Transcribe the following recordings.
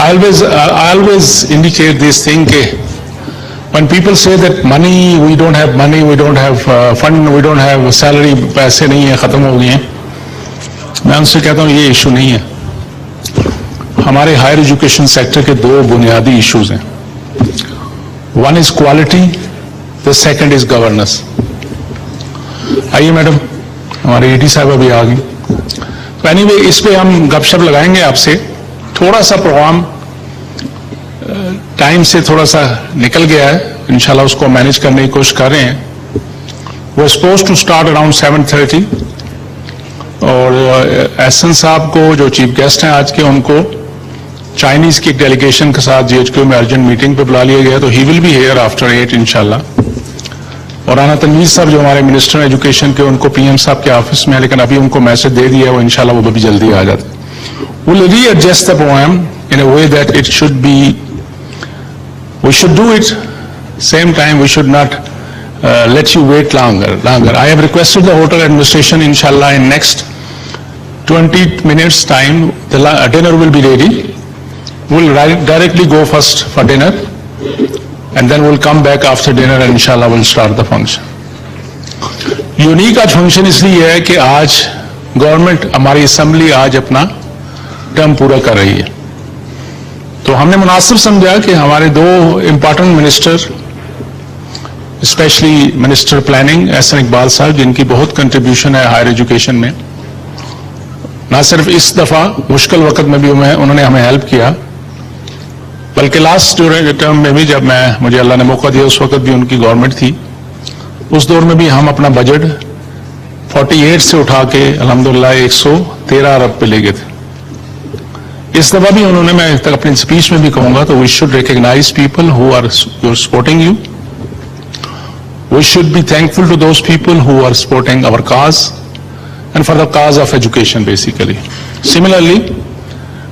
I always indicate this thing कि when people say that money, we don't have fund, we don't have salary, पैसे नहीं है, खत्म हो गए हैं, मैं उनसे कहता हूँ ये इशू नहीं है. हमारे हायर एजुकेशन सेक्टर के दो बुनियादी इश्यूज हैं. One is quality, the second is governance. आइए मैडम, हमारे ईडी साहब अभी आ गई. तो एनीवे इस पे हम गपशप लगाएंगे आपसे. थोड़ा सा प्रोग्राम टाइम से थोड़ा सा निकल गया है, इंशाल्लाह उसको मैनेज करने की कोशिश कर रहे हैं. वो सपोज टू स्टार्ट अराउंड 7:30 और एहसन साहब को जो चीफ गेस्ट हैं आज के, उनको चाइनीज की एक डेलीगेशन के साथ जीएचक्यू में अर्जेंट मीटिंग पे बुला लिया गया, तो he will be here after 8 इंशाल्लाह. और राना तनवीर साहब जो हमारे मिनिस्टर एजुकेशन के, उनको पीएम साहब के ऑफिस में है, लेकिन अभी उनको मैसेज दे दिया, वो इंशाल्लाह वो भी जल्दी आ जाते. We'll readjust the program in a way that it should be, we should do it same time, we should not let you wait longer. I have requested the hotel administration, inshallah, in next 20 minutes time, the dinner will be ready. We'll directly go first for dinner and then we'll come back after dinner and inshallah we'll start the function. Unique आज function इसलिए है कि आज government, हमारी assembly आज अपना term पूरा कर रही है, तो हमने मुनासिब समझा कि हमारे दो important minister, specially minister planning Ahsan Iqbal साहब, जिनकी बहुत कंट्रीब्यूशन है हायर एजुकेशन में, ना सिर्फ इस दफा मुश्किल वक्त में भी उन्होंने हमें हेल्प किया, बल्कि लास्ट टर्म में भी जब मुझे अल्लाह ने मौका दिया, उस वक्त भी उनकी गवर्नमेंट थी, उस दौर में भी हम अपना बजट 48 से उठा के अल्हम्दुलिल्लाह 113 अरब पे ले गए थे. इस दफा भी उन्होंने, मैं तक अपनी स्पीच में भी कहूंगा, तो we should recognise people who are supporting you. We should be thankful to those people who are supporting our cause and for the cause of education basically. Similarly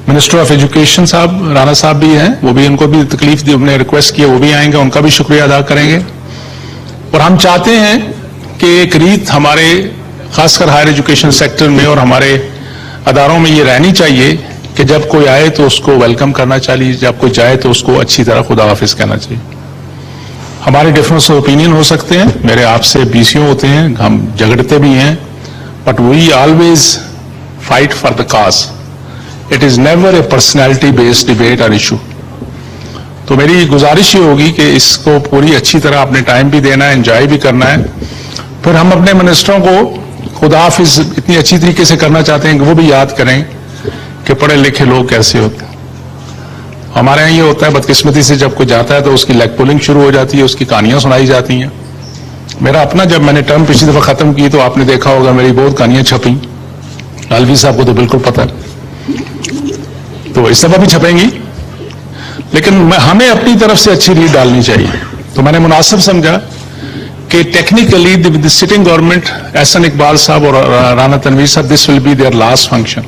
minister of education साहब, राणा साहब भी हैं, वो भी, उनको भी तकलीफ दी, हमने रिक्वेस्ट किया, वो भी आएंगे, उनका भी शुक्रिया अदा करेंगे. और हम चाहते हैं कि एक रीत हमारे खासकर हायर एजुकेशन सेक्टर में और हमारे अदारों में ये रहनी चाहिए कि जब कोई आए तो उसको वेलकम करना चाहिए, जब कोई जाए तो उसको अच्छी तरह खुदा हाफिज कहना चाहिए. हमारे डिफरेंस ऑफ ओपिनियन हो सकते हैं, मेरे आपसे बीसियों होते हैं, हम झगड़ते भी हैं, but we always fight for the cause. It is never a personality based debate और इशू. तो मेरी गुजारिश ये होगी कि इसको पूरी अच्छी तरह अपने टाइम भी देना है, एंजॉय भी करना है. फिर हम अपने मिनिस्टरों को खुदा हाफिज इतनी अच्छी तरीके से करना चाहते हैं कि वो भी याद करें कि पढ़े लिखे लोग कैसे होते हैं. हमारे यहाँ ये होता है बदकिस्मती से, जब कोई जाता है तो उसकी लेग पुलिंग शुरू हो जाती है, उसकी कहानियां सुनाई जाती हैं. मेरा अपना, जब मैंने टर्म पिछली दफा खत्म की तो आपने देखा होगा मेरी बहुत कहानियां छपी, लालवी साहब को तो बिल्कुल पता है, तो इस दफा भी छपेंगी, लेकिन हमें अपनी तरफ से अच्छी रीड डालनी चाहिए. तो मैंने मुनासिब समझा कि technically the sitting government, Ahsan Iqbal साहब और राना तनवीर साहब, this will be their last function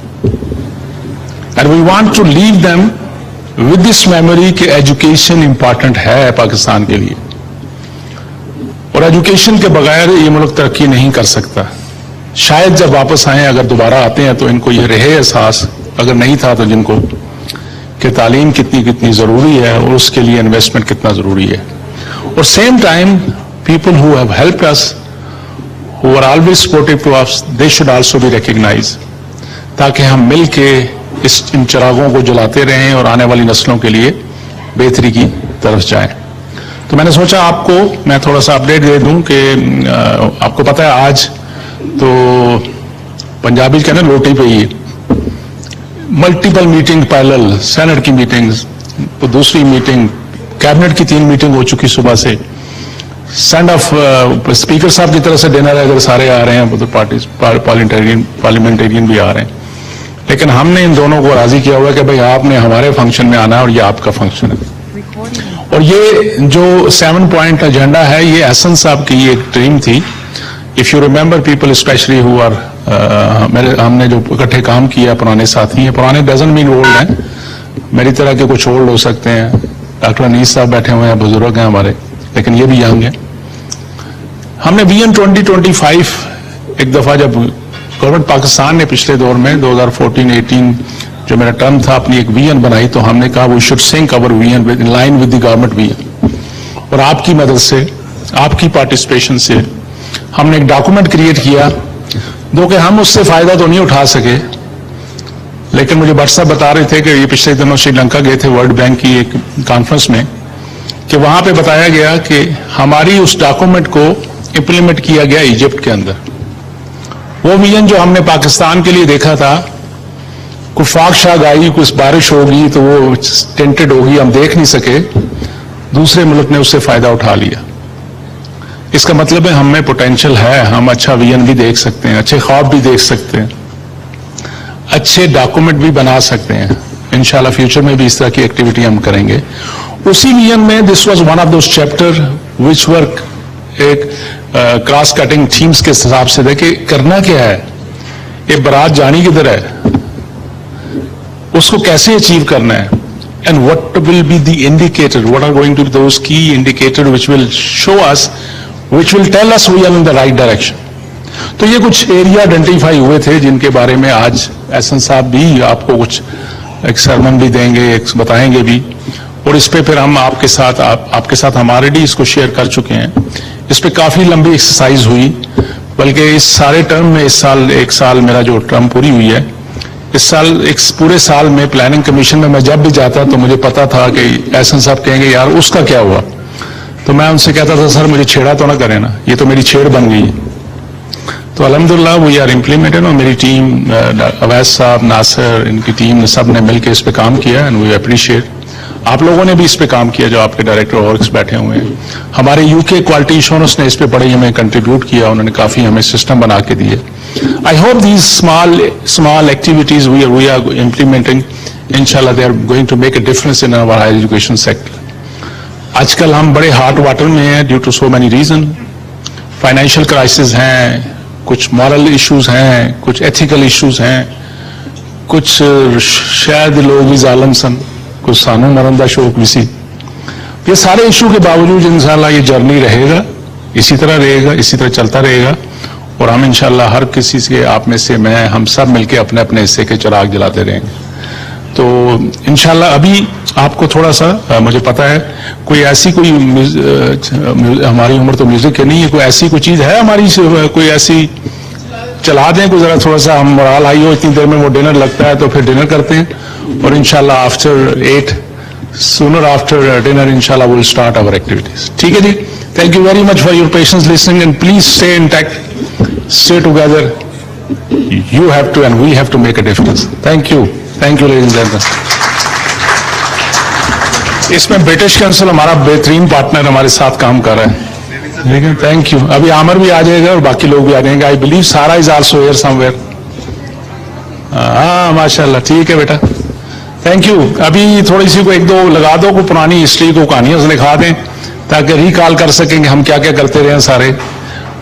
and we want to leave them with this memory कि एजुकेशन इंपॉर्टेंट है पाकिस्तान के लिए, और एजुकेशन के बगैर ये मुल्क तरक्की नहीं कर सकता. शायद जब वापस आए, अगर दोबारा आते हैं, तो इनको ये रहे एहसास, अगर नहीं था तो जिनको, कि तालीम कितनी ज़रूरी है और उसके लिए इन्वेस्टमेंट कितना ज़रूरी है. और same time people who have helped us, who are always supportive to us, they should also be recognise, ताकि हम मिल के इन चिरागों को जलाते रहें और आने वाली नस्लों के लिए बेहतरी की तरफ जाएं. तो मैंने सोचा आपको मैं थोड़ा सा अपडेट दे दूं कि आपको पता है आज तो पंजाबी कहते हैं रोटी पे ही मल्टीपल मीटिंग पैरेलल, सेनेट की मीटिंग्स, तो दूसरी मीटिंग, कैबिनेट की 3 मीटिंग हो चुकी सुबह से, सेंड ऑफ स्पीकर साहब की तरफ से डिनर है, अगर सारे आ रहे हैं तो पार्लियामेंटेरियन भी आ रहे हैं, लेकिन हमने इन दोनों को राजी किया हुआ है कि भाई आपने हमारे फंक्शन में आना है और ये आपका फंक्शन है. और ये जो 7 पॉइंट एजेंडा है, ये एहसन साहब की एक ड्रीम थी. If you remember people specially who are, हमने जो इकट्ठे काम किया, पुराने साथी हैं, पुराने डजंट मीन ओल्ड हैं, मेरी तरह के कुछ ओल्ड हो सकते हैं, डॉक्टर अनीस साहब बैठे हुए हैं, बुजुर्ग हैं हमारे, लेकिन ये भी यंग हैं. हमने विजन 2025 एक दफा जब गवर्नमेंट पाकिस्तान ने पिछले दौर में 2014-18 जो मेरा टर्म था, अपनी एक विजन बनाई, तो हमने कहा we should sync our vision in line with the government vision. और आपकी मदद से, आपकी पार्टिसिपेशन से हमने एक डॉक्यूमेंट क्रिएट किया, दो कि हम उससे फायदा तो नहीं उठा सके, लेकिन मुझे भट्ट साहब बता रहे थे कि ये पिछले दिनों श्रीलंका गए थे वर्ल्ड बैंक की एक कॉन्फ्रेंस में, कि वहां पे बताया गया कि हमारी उस डॉक्यूमेंट को इंप्लीमेंट किया गया इजिप्ट के अंदर। वो विजन जो हमने पाकिस्तान के लिए देखा था, कुछ फाक शाक आई, कुछ बारिश होगी तो वो टेंटेड होगी, हम देख नहीं सके, दूसरे मुल्क ने उससे फायदा उठा लिया। इसका मतलब है हमें पोटेंशियल है, हम अच्छा विजन भी देख सकते हैं, अच्छे ख्वाब भी देख सकते हैं, अच्छे डॉक्यूमेंट भी बना सकते हैं। इंशाल्लाह फ्यूचर में भी इस तरह की एक्टिविटी हम करेंगे। उसी विजन में this was one of those chapter which work एक क्रॉस कटिंग थीम्स के हिसाब से देखे करना क्या है, ये बारात जानी किधर है, उसको कैसे अचीव करना है, and what will be the indicator, what are going to be those key indicator which will show us, which will tell us we are in the right direction. तो ये कुछ एरिया आइडेंटिफाई हुए थे जिनके बारे में आज एहसन साहब भी आपको कुछ एक सरमन भी देंगे, एक बताएंगे भी, और इस पे फिर हम आपके साथ हम ऑलरेडी इसको शेयर कर चुके हैं। इस पे काफी लंबी एक्सरसाइज हुई, बल्कि इस सारे टर्म में इस साल, एक साल मेरा जो टर्म पूरी हुई है, इस साल एक पूरे साल में प्लानिंग कमीशन में मैं जब भी जाता तो मुझे पता था कि एहसन साहब कहेंगे यार उसका क्या हुआ, तो मैं उनसे कहता था सर मुझे छेड़ा तो ना करें ना, ये तो मेरी छेड़ बन गई। तो अल्हम्दुलिल्लाह वी आर इम्प्लीमेंटेड, और मेरी टीम अवैस साहब, नासिर, इनकी टीम सब ने मिलकर इस पे काम किया, एंड वी अप्रिशिएट। आप लोगों ने भी इस पे काम किया, जो आपके डायरेक्टर वर्क्स बैठे हुए हैं। हमारे यूके क्वालिटी इंश्योरेंस ने इस पे बड़े हमें कंट्रीब्यूट किया, उन्होंने काफी हमें सिस्टम बना के दिए। I hope these small activities we are implementing, इंशाल्लाह they are going to make a difference in our higher education sector. आजकल हम बड़े हॉट वाटर में हैं due to so many reason, financial crisis हैं, कुछ मॉरल इश्यूज हैं, कुछ एथिकल इश्यूज हैं, कुछ शायद लोग भी जालिम सन, कुछ सानू मरंदा शौक भी सी। ये सारे इशू के बावजूद इंशाल्लाह ये जर्नी रहेगा, इसी तरह रहेगा, इसी तरह चलता रहेगा, और हम इंशाल्लाह हर किसी से, आप में से मैं, हम सब मिलके अपने अपने हिस्से के चिराग जलाते रहेंगे। तो इंशाल्लाह अभी आपको थोड़ा सा, मुझे पता है कोई ऐसी कोई हमारी उम्र तो म्यूजिक की नहीं है, कोई ऐसी कोई चीज है हमारी, कोई ऐसी चला दें, कोई जरा थोड़ा सा हम मोराल आई हो, इतनी देर में वो डिनर लगता है तो फिर डिनर करते हैं, और इंशाल्लाह आफ्टर 8 सूनर आफ्टर डिनर इंशाल्लाह विल स्टार्ट आवर एक्टिविटीज। ठीक है जी, thank you very much for your patience listening, and please stay intact, stay together, you have to and we have to make a difference. Thank you ladies and gentleman. इसमें British Council हमारा बेहतरीन partner हमारे साथ काम कर रहा है, लेकिन थैंक यू। अभी आमर भी आ जाएगा और बाकी लोग भी आ जाएंगे, आई बिलीव सारा इज आल्सो हियर समवेयर। हाँ माशाल्लाह, ठीक है बेटा, थैंक यू। अभी थोड़ी सी को एक दो लगा दो, को पुरानी हिस्ट्री को कहानियां लिखा दें, ताकि रिकॉल कर सकेंगे हम क्या क्या करते रहे सारे,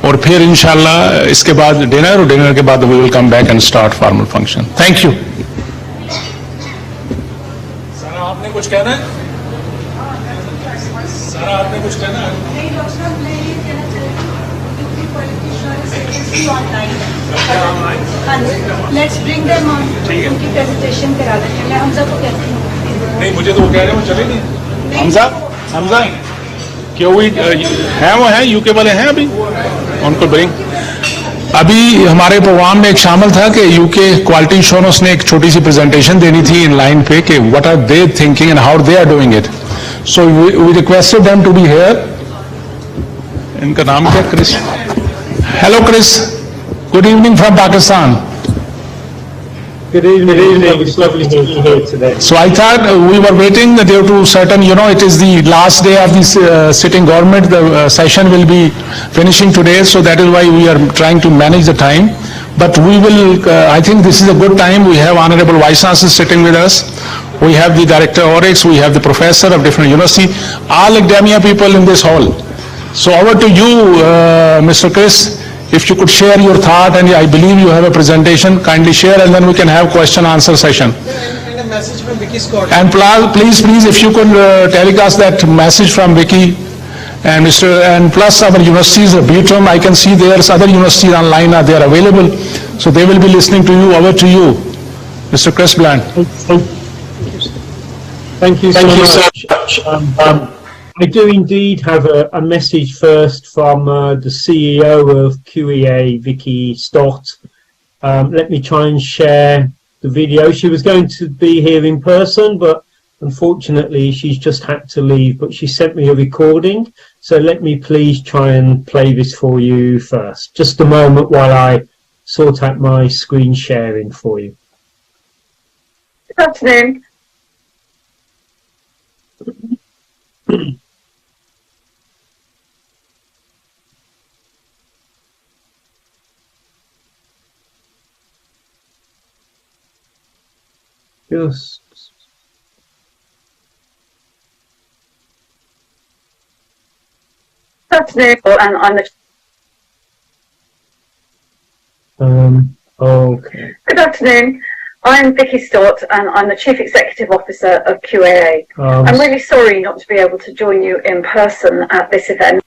और फिर इंशाल्लाह इसके बाद डिनर, और डिनर के बाद we will come back and start formal function. Thank you. सारा आपने कुछ कहना है? सारा आपने कुछ कहना है? नहीं डॉक्टर साहब, मैं ये कहना चाहती हूँ कि online let's bring them on, उनकी प्रेजेंटेशन करा देते हैं। मैं हमजा को कहती हूँ। नहीं, मुझे तो वो कह रहे हैं वो चले नहीं। हमजा क्यों हुई है, वो है यूके वाले हैं अभी, उनको ब्रिंग। अभी हमारे प्रोग्राम में एक शामिल था कि यूके क्वालिटी इंश्योरेंस ने एक छोटी सी प्रेजेंटेशन देनी थी इन लाइन पे कि what are they thinking and how they are doing it. So we requested them to be here. इनका नाम क्या? Chris. Hello Chris, good evening from Pakistan. Good evening. It's lovely to be here today. So I thought we were waiting due to certain, it is the last day of this sitting government. The session will be finishing today, so that is why we are trying to manage the time. But we will, I think this is a good time. We have Honorable Vice Chancellor sitting with us. We have the Director of Audit, we have the Professor of different university, all academia people in this hall. So over to you, Mr. Chris, if you could share your thought, and I believe you have a presentation, kindly share, and then we can have question-answer session. And a message from Vicky Scott. And please, if you could telecast that message from Vicky, and plus our universities, BTRM, I can see there's other universities online, they are available, so they will be listening to you. Over to you. Mr. Chris Bland. Thank you so much. I do indeed have a message first from the CEO of QEA, Vicky Stott. Let me try and share the video. She was going to be here in person, but unfortunately she's just had to leave, but she sent me a recording. So let me please try and play this for you first. Just a moment while I sort out my screen sharing for you. Good afternoon. Just Good afternoon, and I'm the okay. Good afternoon. I'm Vicky Stott, and I'm the Chief Executive Officer of QAA. I'm really sorry not to be able to join you in person at this event.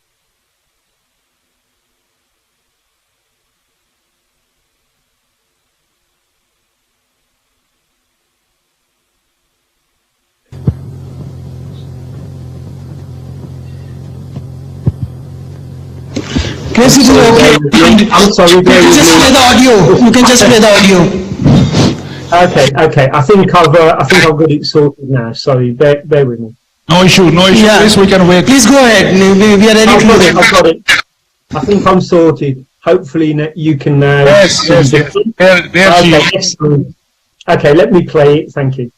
Chris, it is okay. I'm sorry, You can just play the audio. You can just play the audio. Okay. I think I've got it sorted now. Sorry, bear with me. No issue. Yeah. Please, we can wait. Please go ahead. We are ready to I've got it. I think I'm sorted. Hopefully you can now. Yes. There she is. Excellent. Okay, let me play it. Thank you.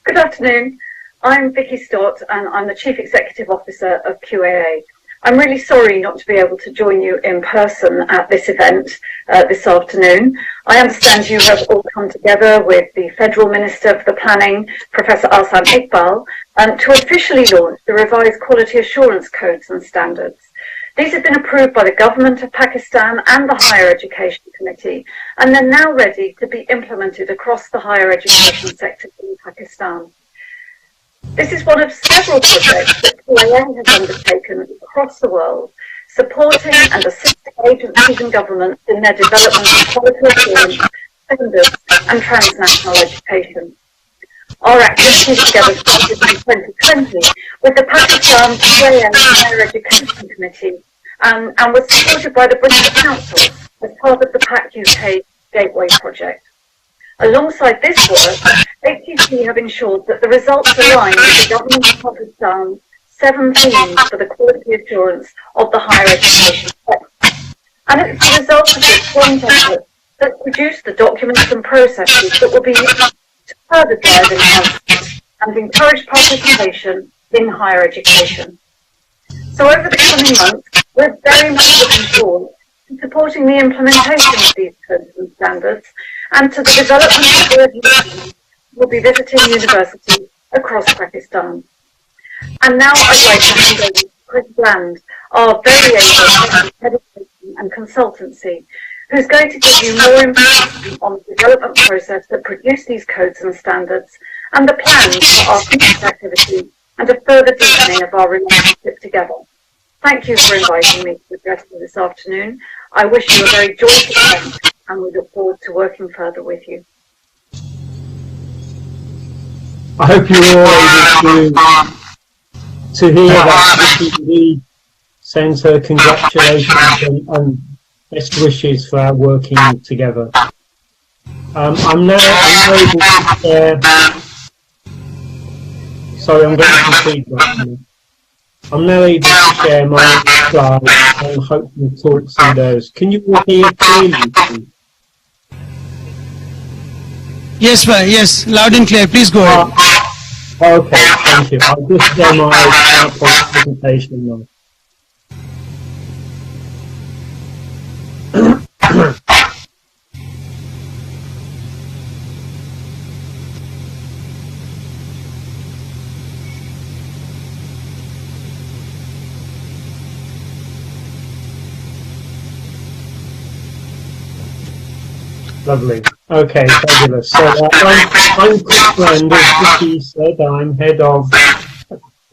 Good afternoon. I'm Vicky Stott, and I'm the Chief Executive Officer of QAA. I'm really sorry not to be able to join you in person at this event this afternoon. I understand you have all come together with the Federal Minister for the Planning, Professor Ahsan Iqbal, to officially launch the revised Quality Assurance Codes and Standards. These have been approved by the Government of Pakistan and the Higher Education Committee, and they're now ready to be implemented across the higher education sector in Pakistan. This is one of several projects that QAA has undertaken across the world, supporting and assisting agencies and governments in their development of quality assurance, standards and transnational education. Our activities together started in 2020 with the Pakistan QAA Higher Education Committee and was supported by the British Council as part of the PAC UK Gateway project. Alongside this work, HEC have ensured that the results align with the Government of Pakistan's 7 themes for the quality assurance of the higher education sector. And it's the result of this joint effort that produced the documents and processes that will be used to further drive enhancement and encourage participation in higher education. So over the coming months, we're very much looking forward to supporting the implementation of these codes and standards and to the development of reviews. We'll be visiting universities across Pakistan. And now I'd like to hand over to Chris Bland, our very able head of education and consultancy, who's going to give you more information on the development process that produced these codes and standards and the plans for our future activities and a further deepening of our relationship together. Thank you for inviting me to address you this afternoon. I wish you a very joyous event and we look forward to working further with you. I hope you're all able to hear that Vicky sends her congratulations and best wishes for our working together. I'm now able to share. Sorry, I'm getting some feedback. I'm now able to share my slides and hopefully talk through those. Can you all hear clearly, please? Yes, yes, loud and clear. Please go ahead. Okay, thank you. I'll just share my PowerPoint presentation now. Lovely. Okay, fabulous. So I'm Chris Bland, as Vicky said. I'm head of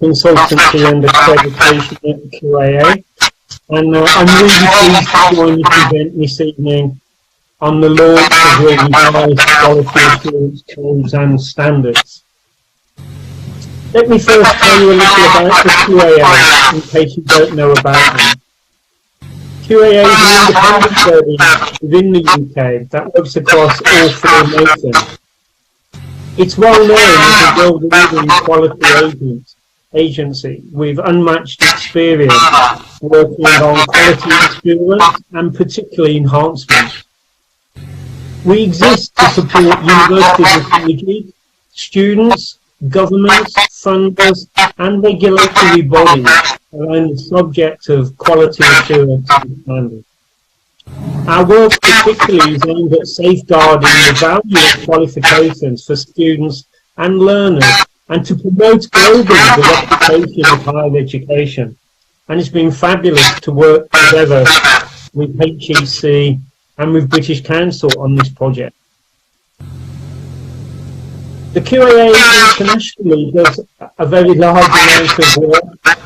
consultancy and accreditation at QAA, and I'm really pleased to join this event this evening on the launch of the revised quality assurance tools and standards. Let me first tell you a little about the QAA, in case you don't know about them. QAA is an independent body within the UK that works across all 4 nations. It's well known as a world-leading quality agency with unmatched experience working on quality assurance and particularly enhancement. We exist to support universities and colleges, students, governments, funders and regulatory bodies around the subject of quality assurance and standards. Our work particularly is aimed at safeguarding the value of qualifications for students and learners and to promote globally the reputation of higher education. And it's been fabulous to work together with HEC and with British Council on this project. The QAA internationally does a very large amount of work.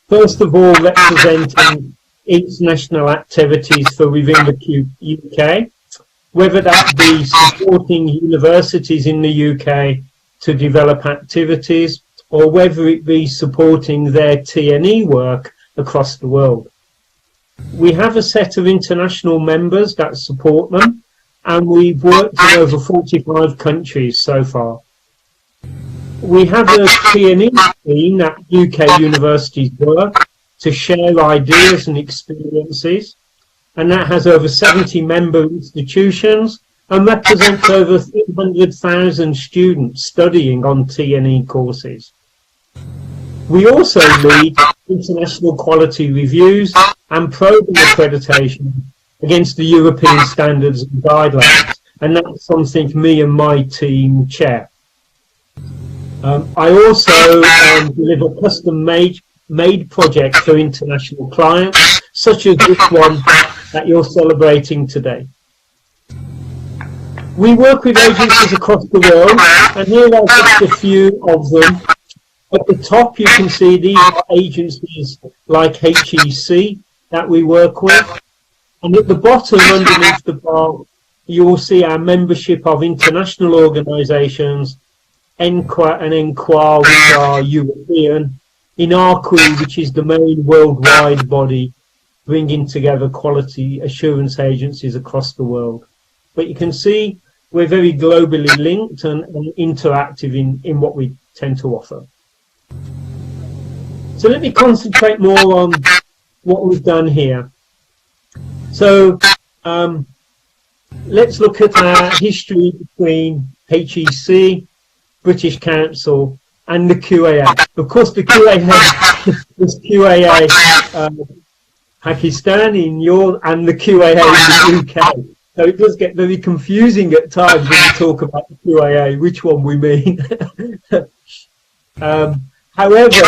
First of all, representing international activities for within the UK, whether that be supporting universities in the UK to develop activities, or whether it be supporting their T&E work across the world. We have a set of international members that support them, and we've worked in over 45 countries so far. We have a T&E team that UK universities work to share ideas and experiences, and that has over 70 member institutions and represents over 300,000 students studying on T&E courses. We also lead international quality reviews and program accreditation against the European standards and guidelines, and that's something me and my team chair. I also deliver custom-made projects for international clients, such as this one that you're celebrating today. We work with agencies across the world, and here are just a few of them. At the top, you can see these are agencies like HEC that we work with, and at the bottom, underneath the bar, you will see our membership of international organisations, ENQA and ENQA, which are European, INARQUI, which is the main worldwide body bringing together quality assurance agencies across the world. But you can see we're very globally linked and interactive in what we tend to offer. So let me concentrate more on what we've done here. So let's look at our history between HEC, British Council and the QAA. Of course, the QAA was QAA Pakistan and the QAA in the UK. So it does get very confusing at times when we talk about the QAA, which one we mean. However,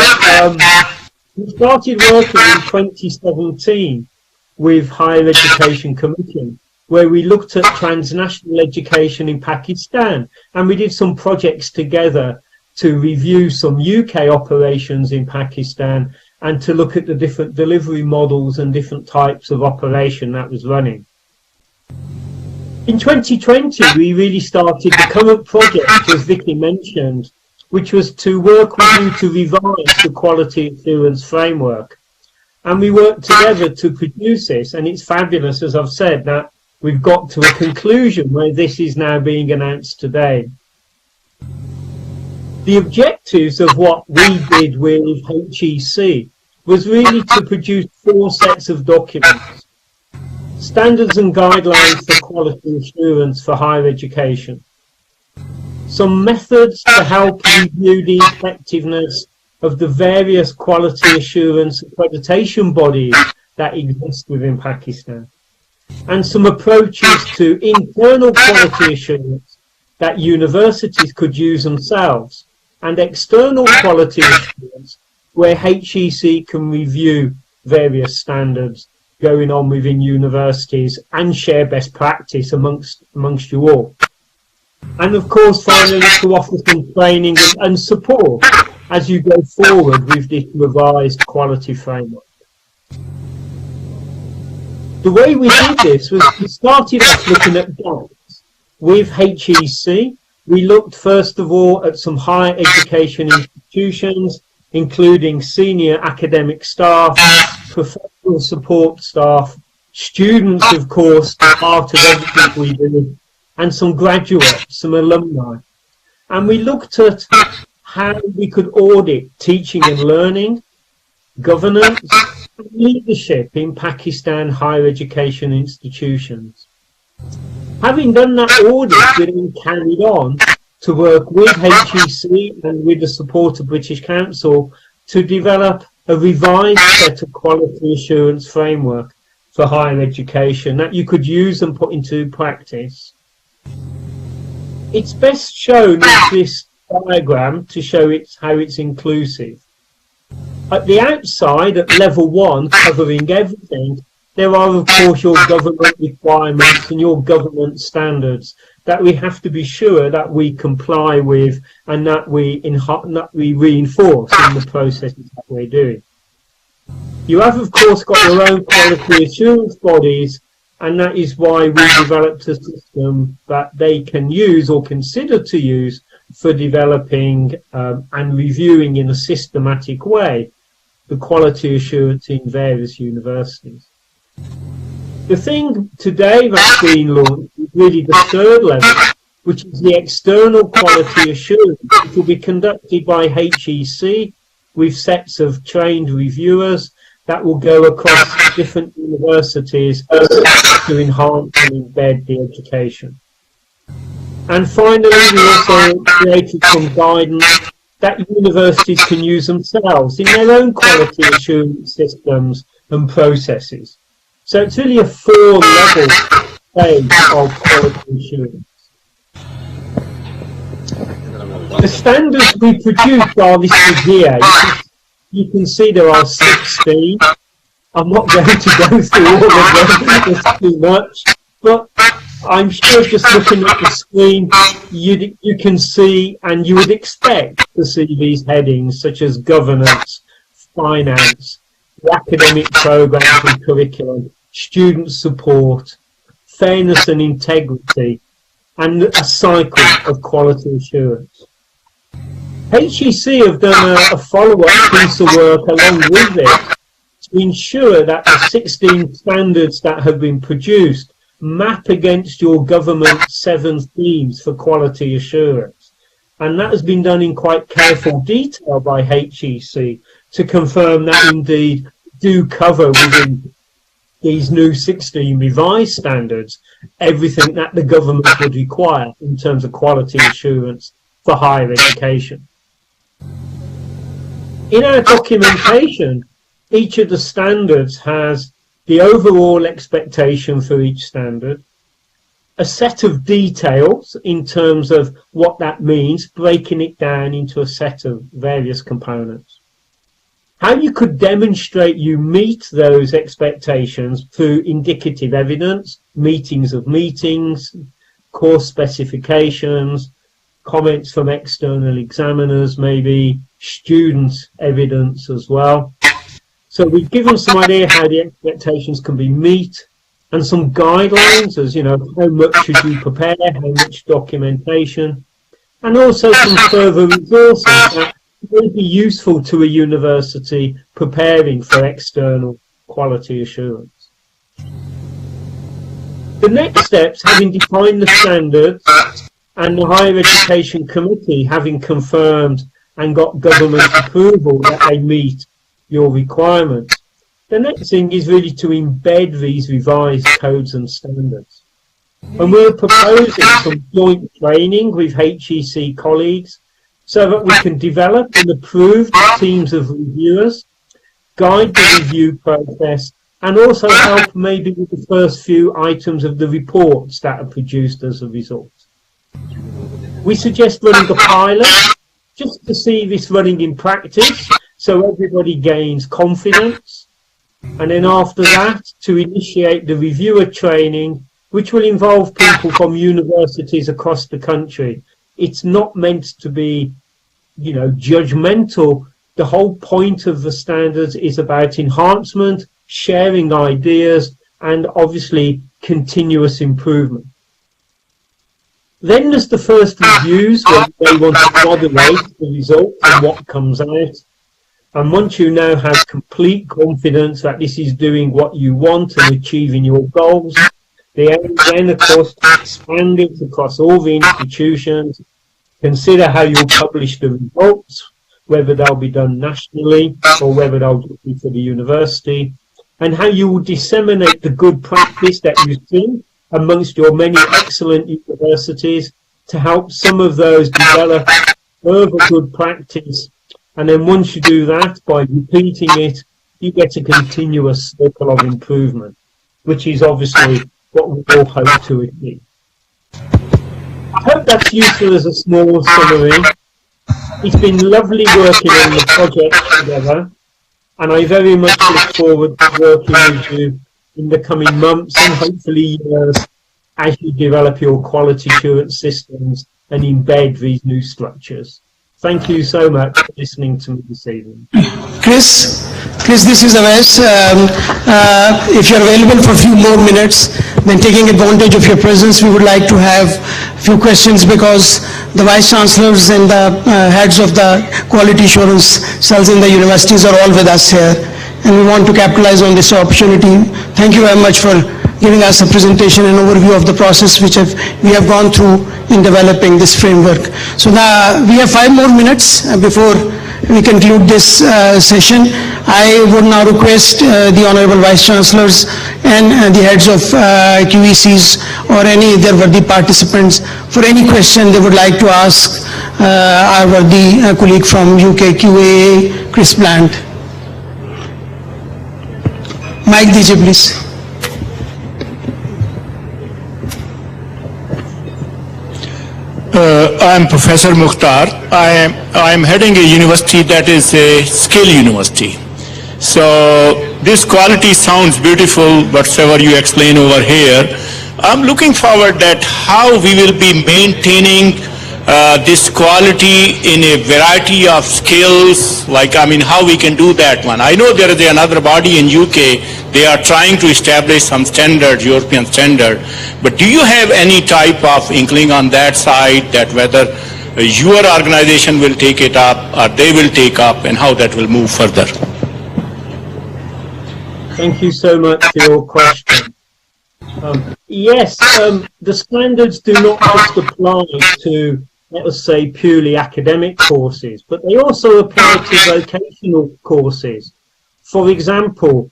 we started working in 2017 with Higher Education Commission, where we looked at transnational education in Pakistan, and we did some projects together to review some UK operations in Pakistan and to look at the different delivery models and different types of operation that was running. In 2020, we really started the current project, as Vicky mentioned, which was to work with you to revise the quality assurance framework. And we worked together to produce this, and it's fabulous, as I've said, that we've got to a conclusion where this is now being announced today. The objectives of what we did with HEC was really to produce 4 sets of documents. Standards and guidelines for quality assurance for higher education. Some methods to help review the effectiveness of the various quality assurance accreditation bodies that exist within Pakistan. And some approaches to internal quality assurance that universities could use themselves, and external quality assurance where HEC can review various standards going on within universities and share best practice amongst you all. And of course, finally, to offer some training and support as you go forward with this revised quality framework. The way we did this was we started off looking at gaps with HEC. We looked first of all at some higher education institutions, including senior academic staff, professional support staff, students, of course, part of everything we do, and some graduates, some alumni. And we looked at how we could audit teaching and learning, governance, and leadership in Pakistan higher education institutions. Having done that audit, we then carried on to work with HEC and with the support of British Council to develop a revised set of quality assurance framework for higher education that you could use and put into practice. It's best shown in this diagram to show how it's inclusive. At the outside, at level 1, covering everything, there are, of course, your government requirements and your government standards that we have to be sure that we comply with and that we reinforce in the processes that we're doing. You have, of course, got your own quality assurance bodies, and that is why we developed a system that they can use or consider to use for developing and reviewing in a systematic way the quality assurance in various universities. The thing today that's been launched is really the third level, which is the external quality assurance, which will be conducted by HEC with sets of trained reviewers that will go across different universities to enhance and embed the education. And finally, we also created some guidance that universities can use themselves in their own quality assurance systems and processes. So it's really a 4-level stage of quality assurance. The standards we produced are listed here. You can see there are 16. I'm not going to go through all of them, it's too much. But I'm sure just looking at the screen, you can see and you would expect to see these headings such as governance, finance, the academic programs and curriculum, student support, fairness and integrity, and a cycle of quality assurance. HEC have done a follow-up piece of work along with it to ensure that the 16 standards that have been produced map against your government's 7 themes for quality assurance. And that has been done in quite careful detail by HEC to confirm that indeed do cover within these new 16 revised standards everything that the government would require in terms of quality assurance for higher education. In our documentation, each of the standards has the overall expectation for each standard, a set of details in terms of what that means, breaking it down into a set of various components. How you could demonstrate you meet those expectations through indicative evidence, meetings of meetings, course specifications, comments from external examiners, maybe students' evidence as well. So we've given some idea how the expectations can be met and some guidelines as, you know, how much should you prepare, how much documentation, and also some further resources that may be useful to a university preparing for external quality assurance. The next steps, having defined the standards and the Higher Education Committee having confirmed and got government approval that they meet your requirements, the next thing is really to embed these revised codes and standards. And we're proposing some joint training with HEC colleagues so that we can develop and approve the teams of reviewers, guide the review process, and also help maybe with the first few items of the reports that are produced as a result. We suggest running a pilot just to see this running in practice so everybody gains confidence, and then after that to initiate the reviewer training, which will involve people from universities across the country. It's not meant to be, you know, judgmental. The whole point of the standards is about enhancement, sharing ideas, and obviously continuous improvement. Then there's the first reviews, where they want to moderate the results and what comes out. And once you now have complete confidence that this is doing what you want and achieving your goals, they then, of course, expand it across all the institutions, consider how you'll publish the results, whether they'll be done nationally or whether they'll be for the university, and how you will disseminate the good practice that you've seen amongst your many excellent universities to help some of those develop further good practice. And then once you do that, by repeating it, you get a continuous circle of improvement, which is obviously what we all hope to achieve. I hope that's useful as a small summary. It's been lovely working on the project together, and I very much look forward to working with you in the coming months and hopefully years as you develop your quality assurance systems and embed these new structures. Thank you so much for listening to me this evening. Chris, this is Aves. If you're available for a few more minutes, then taking advantage of your presence, we would like to have a few questions, because the Vice Chancellors and the heads of the quality assurance cells in the universities are all with us here, and we want to capitalize on this opportunity. Thank you very much for giving us a presentation and overview of the process which we have gone through in developing this framework. So now we have 5 more minutes before we conclude this session. I would now request the Honorable Vice Chancellors and the heads of QECs or any other worthy participants for any question they would like to ask our worthy colleague from UK QAA, Chris Bland. Mic दीजिए please. I am Professor Mukhtar. I am heading a university that is a skill university. So this quality sounds beautiful, whatever you explain over here. I'm looking forward that how we will be maintaining this quality in a variety of skills, like, I mean, how we can do that one. I know there is another body in UK, they are trying to establish some standard, European standard, but do you have any type of inkling on that side, that whether your organization will take it up or they will take up, and how that will move further? Thank you so much for your question. Yes, the standards do not just apply to, let us say, purely academic courses, but they also apply to vocational courses. For example,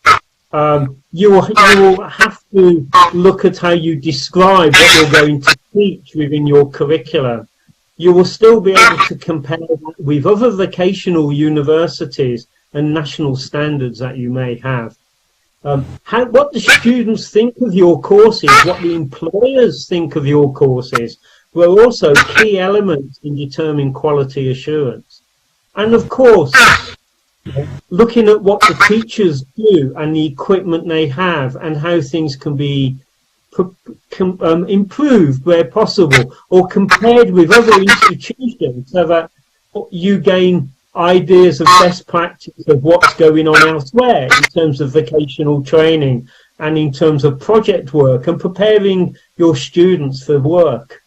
you will have to look at how you describe what you're going to teach within your curriculum. You will still be able to compare that with other vocational universities and national standards that you may have. What the students think of your courses, what the employers think of your courses, were also key elements in determining quality assurance. And of course, looking at what the teachers do and the equipment they have and how things can be improved where possible, or compared with other institutions, so that you gain ideas of best practice of what's going on elsewhere in terms of vocational training and in terms of project work and preparing your students for work.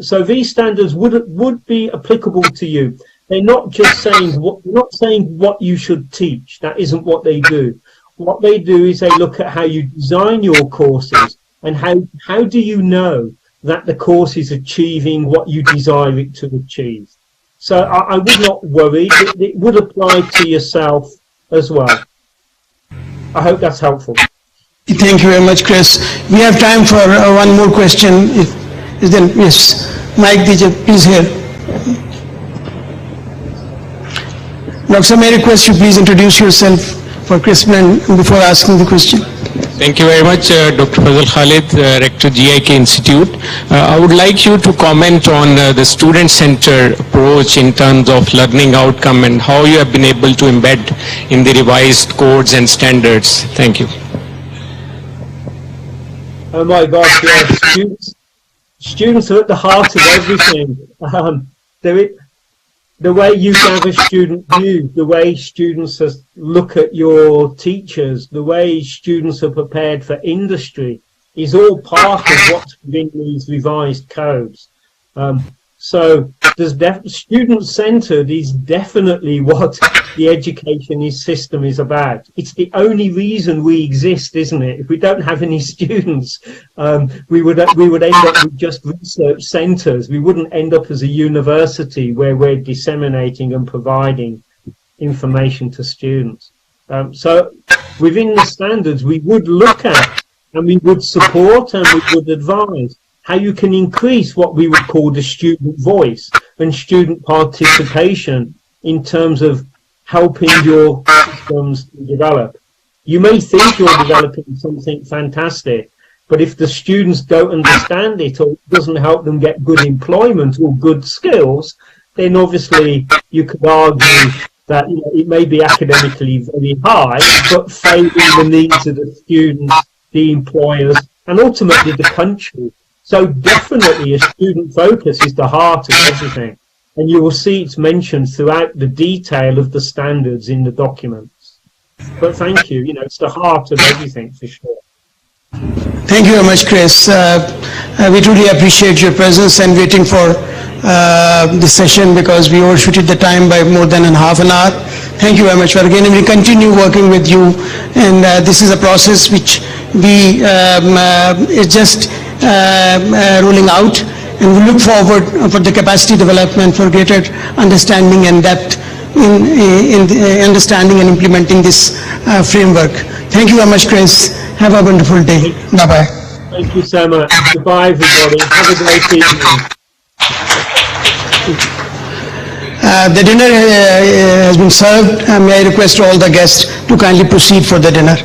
So these standards would be applicable to you. They're not just saying what you should teach. That isn't what they do. What they do is they look at how you design your courses and how do you know that the course is achieving what you desire it to achieve. So I would not worry. It would apply to yourself as well. I hope that's helpful. Thank you very much, Chris. We have time for one more question. Yes, Mike DJ, please here. Dr. may I request you please introduce yourself for Chris Bland before asking the question. Thank you very much, Dr. Fazal Khalid, Rector GIK Institute. I would like you to comment on the student-centered approach in terms of learning outcome and how you have been able to embed in the revised codes and standards. Thank you. Oh my gosh, yeah, students are at the heart of everything. the way you gather student views, the way students look at your teachers, the way students are prepared for industry is all part of what's within these revised codes. So student-centered is definitely what the education system is about. It's the only reason we exist, isn't it? If we don't have any students, we would end up with just research centers. We wouldn't end up as a university where we're disseminating and providing information to students. So within the standards, we would look at and we would support and we would advise how you can increase what we would call the student voice and student participation in terms of helping your systems develop. You may think you're developing something fantastic, but if the students don't understand it or it doesn't help them get good employment or good skills, then obviously you could argue that it may be academically very high, but failing the needs of the students, the employers, and ultimately the country. So definitely a student focus is the heart of everything. And you will see it's mentioned throughout the detail of the standards in the documents. But thank you, it's the heart of everything for sure. Thank you very much, Chris. We truly appreciate your presence and waiting for this session because we overshooted the time by more than half an hour. Thank you very much for again, and we continue working with you. And this is a process which we is just rolling out, and we look forward for the capacity development for greater understanding and depth in understanding and implementing this framework. Thank you very much, Chris. Have a wonderful day. Bye-bye. Thank you so much. Goodbye, everybody. Have a great evening. The dinner has been served. May I request all the guests to kindly proceed for the dinner.